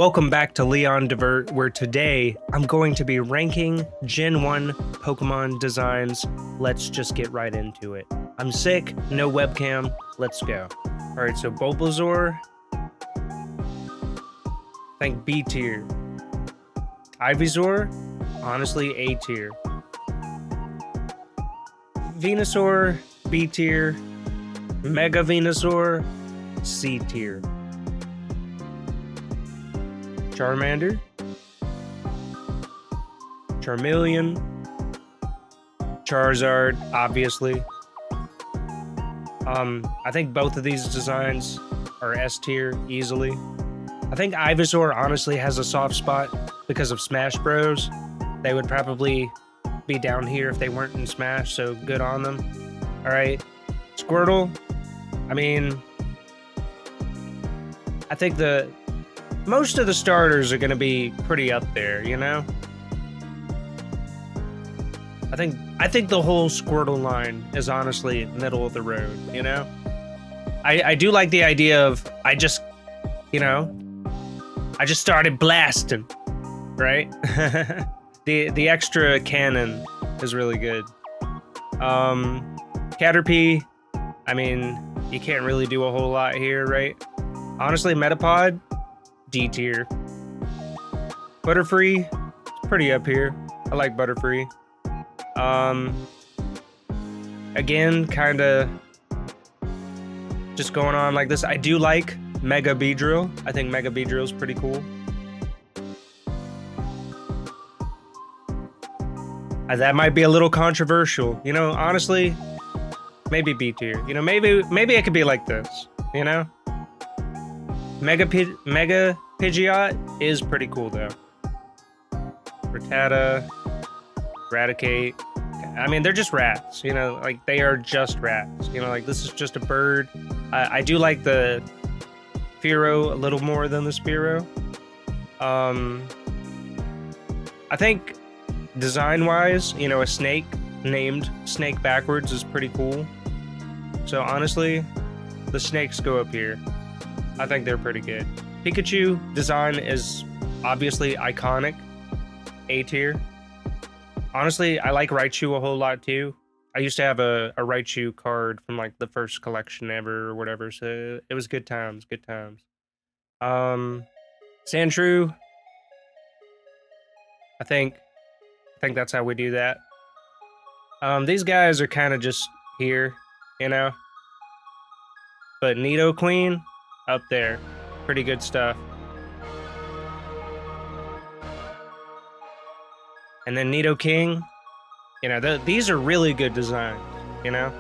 Welcome back to Leon Divert, where today I'm going to be ranking Gen 1 Pokemon designs. Let's just get right into it. I'm sick, no webcam, let's go. Alright, so Bulbasaur, I think B tier. Ivysaur, honestly A tier. Venusaur, B tier. Mega Venusaur, C tier. Charmander, Charmeleon, Charizard, obviously. I think both of these designs are S tier easily. I think Ivysaur honestly has a soft spot because of Smash Bros. They would probably be down here if they weren't in Smash, so good on them. All right, Squirtle. I mean, I think most of the starters are going to be pretty up there, you know? I think the whole Squirtle line is honestly middle of the road, you know? I do like the idea of I just started blasting, right? the extra cannon is really good. Caterpie, I mean, you can't really do a whole lot here, right? Honestly, Metapod, D tier. Butterfree, it's pretty up here. I like Butterfree. Again, kind of just going on like this. I do like Mega Beedrill. I think Mega Beedrill is pretty cool. That might be a little controversial, you know. Honestly, maybe B tier. You know, maybe it could be like this. You know. Mega Pidgeot is pretty cool though. Rattata, Raticate. I mean, they're just rats, you know, like they are just rats. You know, like this is just a bird. I do like the Fearow a little more than the Spearow. I think design-wise, you know, a snake named Snake backwards is pretty cool. So honestly, the snakes go up here. I think they're pretty good. Pikachu design is obviously iconic. A tier. Honestly, I like Raichu a whole lot too. I used to have a Raichu card from like the first collection ever or whatever, so it was good times, good times. Sandshrew. I think that's how we do that. These guys are kind of just here, you know. But Nidoqueen, up there. Pretty good stuff. And then Nidoking, you know, these are really good designs, you know?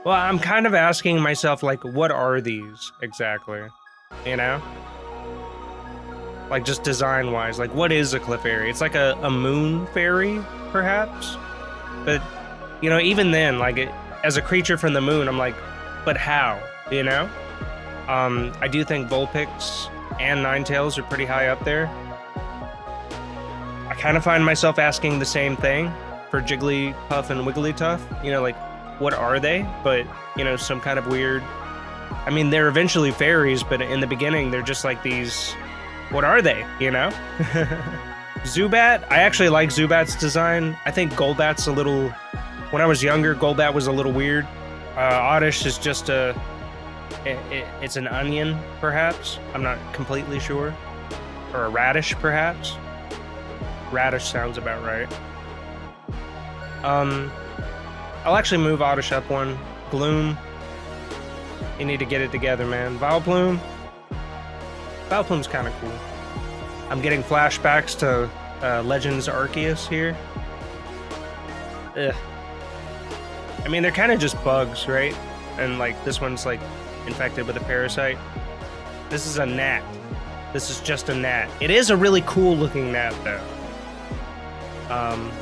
Well, I'm kind of asking myself, like, what are these exactly, you know? Like, just design-wise, like, what is a Clefairy? It's like a moon fairy, perhaps? But, you know, even then, like, as a creature from the moon, I'm like, but how, you know? I do think Vulpix and Ninetales are pretty high up there. I kind of find myself asking the same thing for Jigglypuff and Wigglytuff. You know, like, what are they? But, you know, some kind of weird... I mean, they're eventually fairies, but in the beginning, they're just like these... What are they, you know? Zubat, I actually like Zubat's design. I think Golbat's a little... When I was younger, Golbat was a little weird. Oddish is just it's an onion, perhaps. I'm not completely sure. Or a radish, perhaps. Radish sounds about right. I'll actually move Oddish up one. Gloom. You need to get it together, man. Vileplume. Vileplume's kind of cool. I'm getting flashbacks to Legends Arceus here. Ugh. I mean, they're kind of just bugs, right? And like this one's like infected with a parasite. This is a gnat. This is just a gnat. It is a really cool looking gnat though.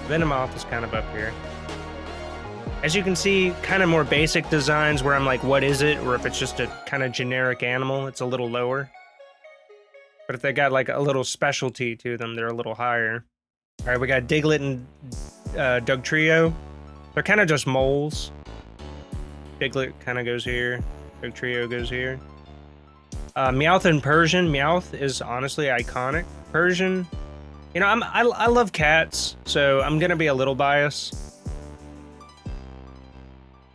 Venomoth is kind of up here. As you can see, kind of more basic designs where I'm like, what is it? Or if it's just a kind of generic animal, it's a little lower. But if they got like a little specialty to them, they're a little higher. All right, we got Diglett and Dugtrio. They're kind of just moles. Piglet kind of goes here. Dugtrio goes here. Meowth and Persian. Meowth is honestly iconic. Persian, you know, I love cats, so I'm gonna be a little biased.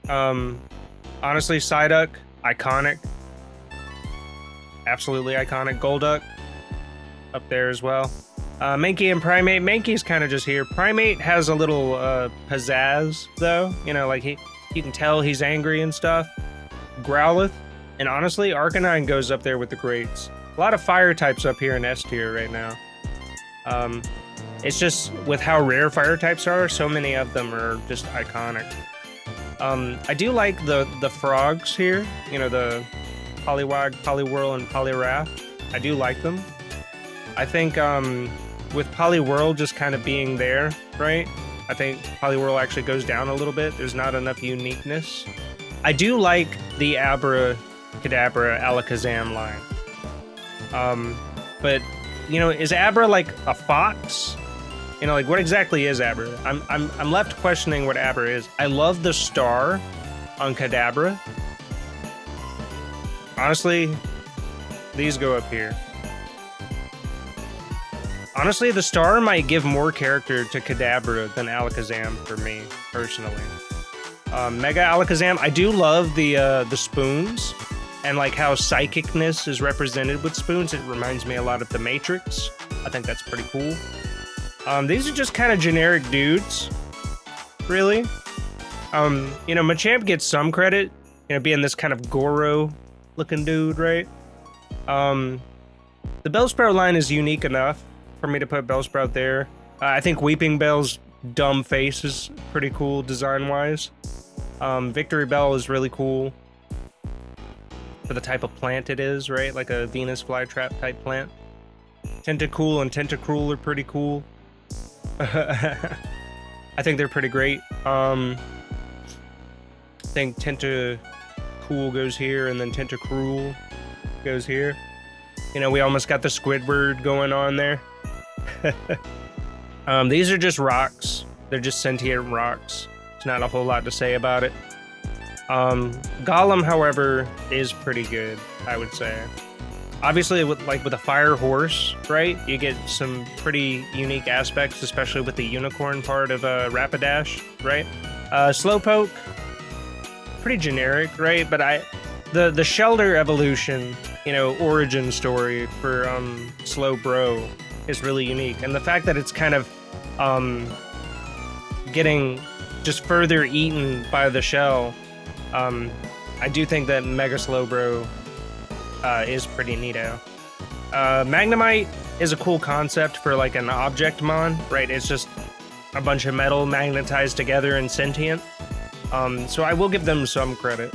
Honestly, Psyduck, iconic. Absolutely iconic. Golduck, up there as well. Mankey and Primate. Mankey's kind of just here. Primate has a little pizzazz, though. You know, like you can tell he's angry and stuff. Growlithe, and honestly, Arcanine goes up there with the greats. A lot of fire types up here in S tier right now. It's just with how rare fire types are, so many of them are just iconic. I do like the frogs here. You know, the Poliwag, Poliwhirl, and Poliwrath. I do like them. I think with Poliwhirl just kind of being there, right? I think Poliwhirl actually goes down a little bit. There's not enough uniqueness. I do like the Abra, Kadabra, Alakazam line. But, you know, is Abra like a fox? You know, like what exactly is Abra? I'm left questioning what Abra is. I love the star on Kadabra. Honestly, these go up here. Honestly, the star might give more character to Kadabra than Alakazam for me, personally. Mega Alakazam, I do love the spoons, and like how psychicness is represented with spoons. It reminds me a lot of the Matrix. I think that's pretty cool. These are just kind of generic dudes, really. You know, Machamp gets some credit, you know, being this kind of Goro-looking dude, right? The Bellsprout line is unique enough for me to put Bellsprout there. I think Weeping Bell's dumb face is pretty cool design-wise. Victory Bell is really cool for the type of plant it is, right? Like a Venus flytrap type plant. Tentacool and Tentacruel are pretty cool. I think they're pretty great. I think Tentacool goes here, and then Tentacruel goes here. You know, we almost got the Squidward going on there. These are just rocks. They're just sentient rocks. There's not a whole lot to say about it. Golem, however, is pretty good, I would say. Obviously, with a fire horse, right? You get some pretty unique aspects, especially with the unicorn part of Rapidash, right? Slowpoke, pretty generic, right? But the Shellder evolution, you know, origin story for Slowbro is really unique, and the fact that it's kind of getting just further eaten by the shell, I do think that Mega Slowbro is pretty neato. Magnemite is a cool concept for like an object mon, right? It's just a bunch of metal magnetized together and sentient. So I will give them some credit.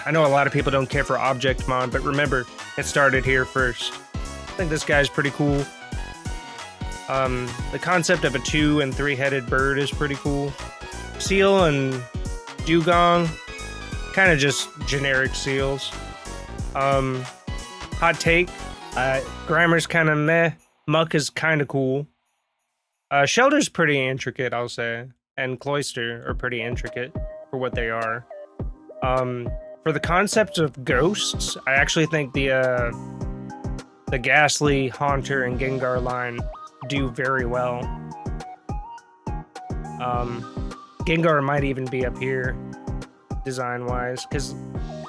I know a lot of people don't care for object mon, but remember, it started here first. I think this guy's pretty cool. The concept of a 2- and 3-headed bird is pretty cool. Seal and Dugong, kind of just generic seals. Hot take, Grimer's kind of meh. Muck is kind of cool. Shelter's pretty intricate, I'll say, and Cloyster are pretty intricate for what they are. For the concept of ghosts, I actually think the Ghastly, Haunter, and Gengar line do very well. Gengar might even be up here, design-wise,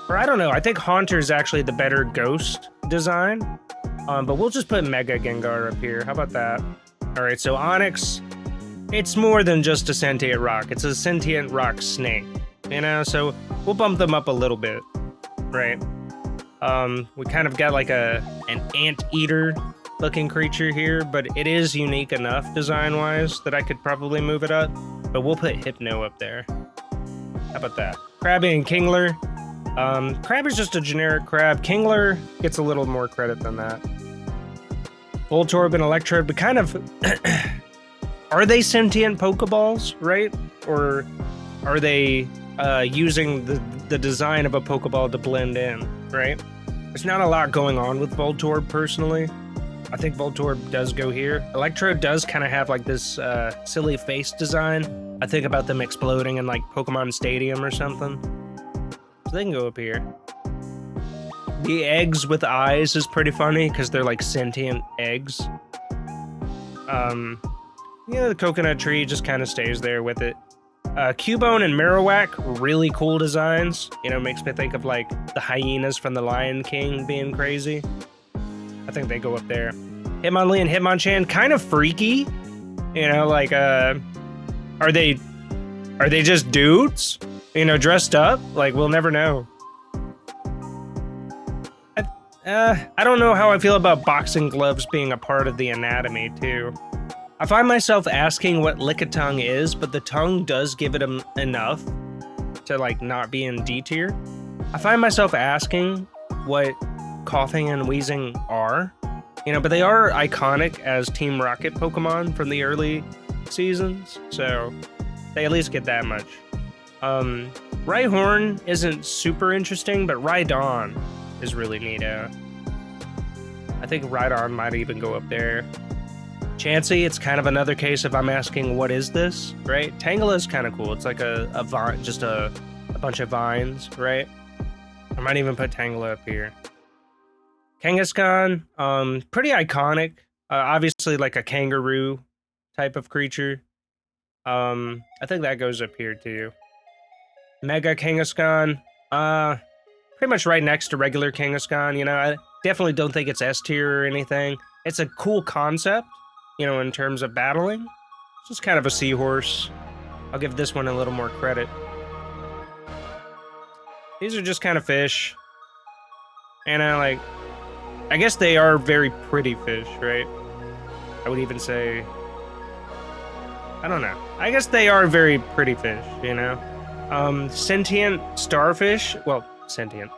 or I don't know, I think Haunter is actually the better ghost design, but we'll just put Mega Gengar up here. How about that? Alright, so Onix, it's more than just a sentient rock. It's a sentient rock snake, you know? So we'll bump them up a little bit, right? We kind of got like an anteater looking creature here, but it is unique enough design-wise that I could probably move it up, but we'll put Hypno up there. How about that? Krabby and Kingler. Crab is just a generic crab. Kingler gets a little more credit than that. Voltorb and Electrode, but kind of... Are they sentient Pokeballs, right? Or are they using the design of a Pokeball to blend in, right? There's not a lot going on with Voltorb, personally. I think Voltorb does go here. Electro does kind of have like this silly face design. I think about them exploding in like Pokemon Stadium or something. So they can go up here. The eggs with eyes is pretty funny because they're like sentient eggs. Yeah, the coconut tree just kind of stays there with it. Cubone and Marowak, really cool designs. You know, makes me think of like the hyenas from the Lion King being crazy. I think they go up there. Hitmonlee and Hitmonchan, kind of freaky. You know, like, are they just dudes? You know, dressed up? Like, we'll never know. I don't know how I feel about boxing gloves being a part of the anatomy, too. I find myself asking what Lickitung is, but the tongue does give it enough to, like, not be in D tier. I find myself asking what Coughing and Wheezing are, you know, but they are iconic as Team Rocket Pokemon from the early seasons, so they at least get that much. Rhyhorn isn't super interesting, but Rhydon is really neato. I think Rhydon might even go up there. Chansey, it's kind of another case of I'm asking, what is this, right? Tangela is kind of cool. It's like a vine, just a bunch of vines, right? I might even put Tangela up here. Kangaskhan, pretty iconic. Obviously like a kangaroo type of creature. I think that goes up here too. Mega Kangaskhan, pretty much right next to regular Kangaskhan. You know, I definitely don't think it's S tier or anything. It's a cool concept, you know, in terms of battling. It's just kind of a seahorse. I'll give this one a little more credit. These are just kind of fish. And I guess they are very pretty fish, right? I would even say, I don't know. I guess they are very pretty fish, you know? Sentient starfish, well, sentient.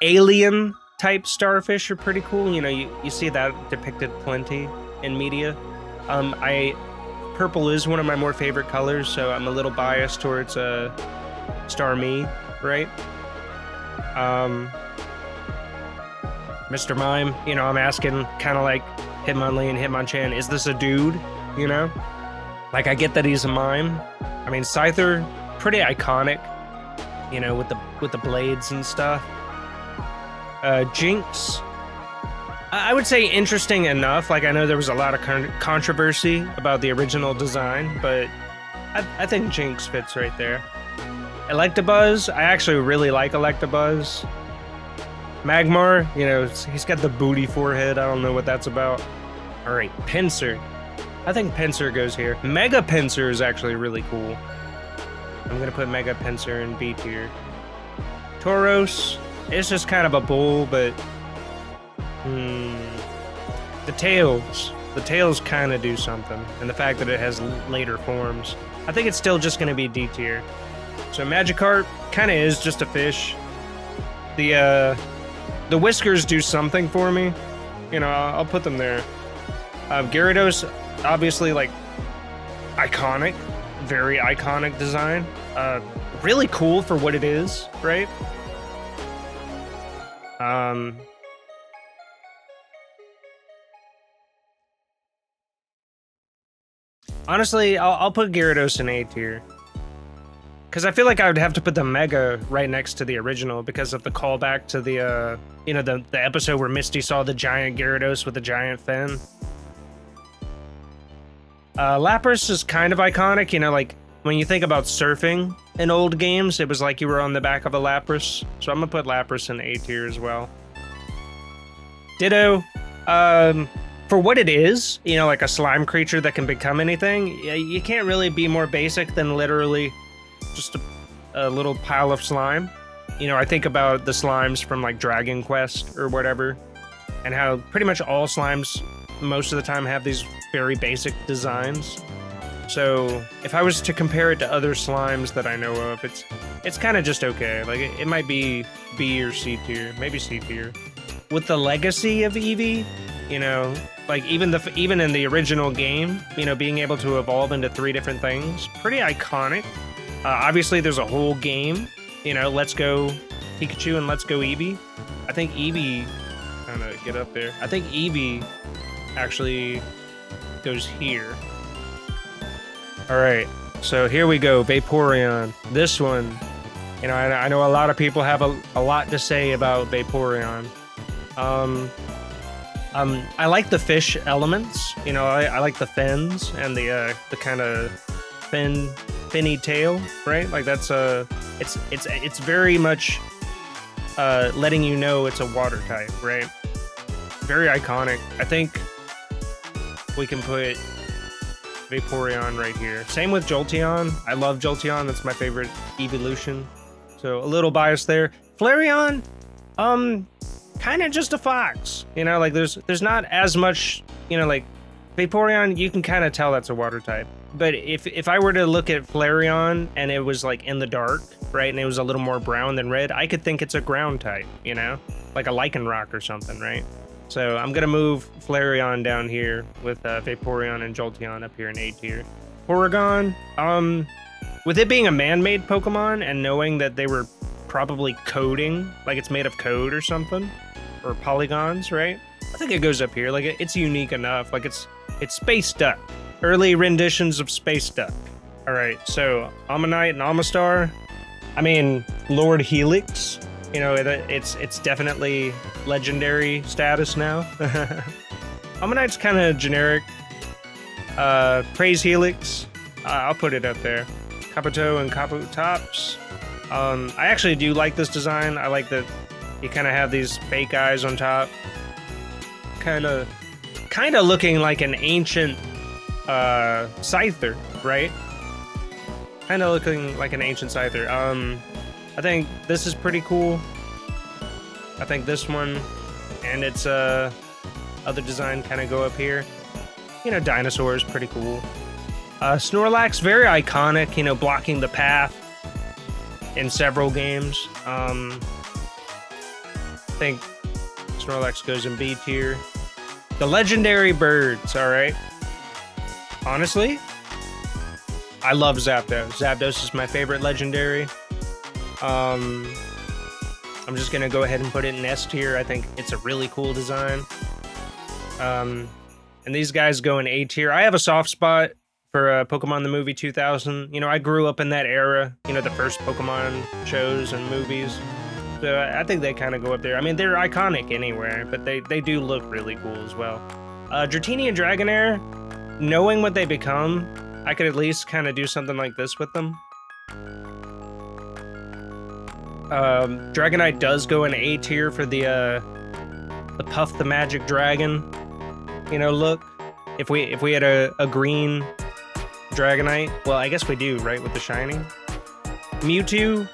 Alien type starfish are pretty cool. You know, you see that depicted plenty in media. Purple is one of my more favorite colors, so I'm a little biased towards Starmie, right? Mr. Mime, you know, I'm asking kind of like Hitmonlee and Hitmonchan, is this a dude, you know? Like, I get that he's a mime. I mean, Scyther, pretty iconic, you know, with the blades and stuff. Jinx, I would say interesting enough. Like, I know there was a lot of controversy about the original design, but I think Jinx fits right there. Electabuzz, I actually really like Electabuzz. Magmar, you know, he's got the booty forehead. I don't know what that's about. All right, Pinsir. I think Pinsir goes here. Mega Pinsir is actually really cool. I'm gonna put Mega Pinsir in B tier. Tauros, it's just kind of a bull, but the tails kind of do something, and the fact that it has later forms, I think it's still just gonna be D tier. So Magikarp kind of is just a fish. The whiskers do something for me. You know, I'll put them there. Gyarados, obviously, like, iconic. Very iconic design. Really cool for what it is, right? Honestly, I'll put Gyarados in A tier. Because I feel like I would have to put the Mega right next to the original because of the callback to the, you know, the episode where Misty saw the giant Gyarados with the giant fin. Lapras is kind of iconic, you know, like, when you think about surfing in old games, it was like you were on the back of a Lapras. So I'm gonna put Lapras in A tier as well. Ditto, for what it is, you know, like a slime creature that can become anything, you can't really be more basic than literally just a little pile of slime. You know, I think about the slimes from like Dragon Quest or whatever, and how pretty much all slimes most of the time have these very basic designs. So if I was to compare it to other slimes that I know of, it's kind of just okay. Like, it might be B or C tier, maybe C tier. With the legacy of Eevee, you know, like even in the original game, you know, being able to evolve into 3 different things, pretty iconic. Obviously, there's a whole game, you know, Let's Go Pikachu and Let's Go Eevee. I think Eevee, trying to get up there. I think Eevee actually goes here. All right, so here we go, Vaporeon. This one, you know, I know a lot of people have a lot to say about Vaporeon. I like the fish elements. You know, I like the fins and the kind of finny tail, right? Like that's it's very much letting you know it's a water type, right? Very iconic. I think we can put Vaporeon right here. Same with Jolteon. I love Jolteon. That's my favorite evolution. So a little biased there. Flareon, kind of just a fox. You know, like there's not as much, you know, like Vaporeon, you can kind of tell that's a water type. But if I were to look at Flareon and it was like in the dark, right, and it was a little more brown than red, I could think it's a ground type, you know? Like a Lycanroc or something, right? So I'm gonna move Flareon down here with Vaporeon and Jolteon up here in A tier. Porygon, with it being a man-made Pokemon and knowing that they were probably coding, like it's made of code or something, or polygons, right? I think it goes up here. Like it's unique enough. Like it's Space Duck, early renditions of Space Duck. All right, so Ammonite and Amistar. I mean, Lord Helix. You know, it's definitely legendary status now. Ammonite's kind of generic. Praise Helix, I'll put it up there. Kabuto and Kabutops. I actually do like this design. I like that you kind of have these fake eyes on top. Kind of looking like an ancient Scyther, right? Kind of looking like an ancient Scyther. I think this is pretty cool. I think this one and its other design kind of go up here. You know, dinosaurs, pretty cool. Snorlax, very iconic, you know, blocking the path in several games. I think Snorlax goes in B tier. The legendary birds, all right? Honestly, I love Zapdos. Zapdos is my favorite legendary. I'm just gonna go ahead and put it in S tier. I think it's a really cool design. And these guys go in A tier. I have a soft spot for Pokemon the Movie 2000. You know, I grew up in that era, you know, the first Pokemon shows and movies. So I think they kind of go up there. I mean, they're iconic anywhere, but they do look really cool as well. Dratini and Dragonair, knowing what they become, I could at least kind of do something like this with them. Dragonite does go in A tier for the Puff the Magic Dragon, you know, look. If we had a green Dragonite, well, I guess we do, right, with the shiny. Mewtwo,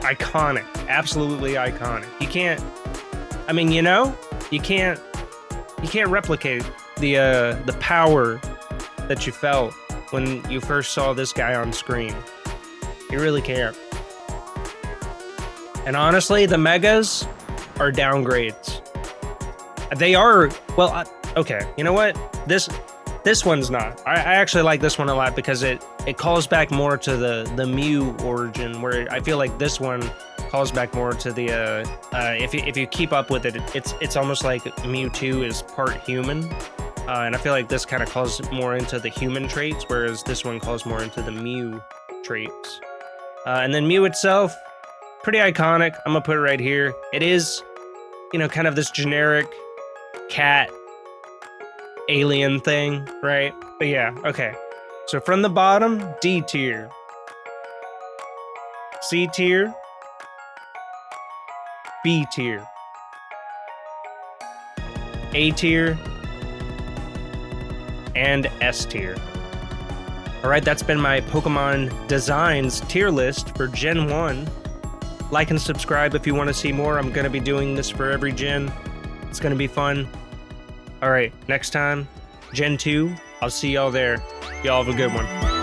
iconic, absolutely iconic. You can't, I mean, you know, you can't replicate the power that you felt when you first saw this guy on screen. You really can't. And honestly, the Megas are downgrades. They are, well, okay, you know what? This one's not. I actually like this one a lot because it calls back more to the Mew origin, where I feel like this one calls back more to the if you keep up with it, it's almost like Mewtwo is part human, and I feel like this kind of calls more into the human traits, whereas this one calls more into the Mew traits. And then Mew itself, pretty iconic. I'm gonna put it right here. It is, you know, kind of this generic cat alien thing, right? But yeah, okay. So from the bottom, D tier, C tier, B tier, A tier, and S tier. All right, that's been my Pokemon Designs tier list for Gen 1. Like and subscribe if you want to see more. I'm going to be doing this for every gen. It's going to be fun. All right, next time, Gen 2. I'll see y'all there. Y'all have a good one.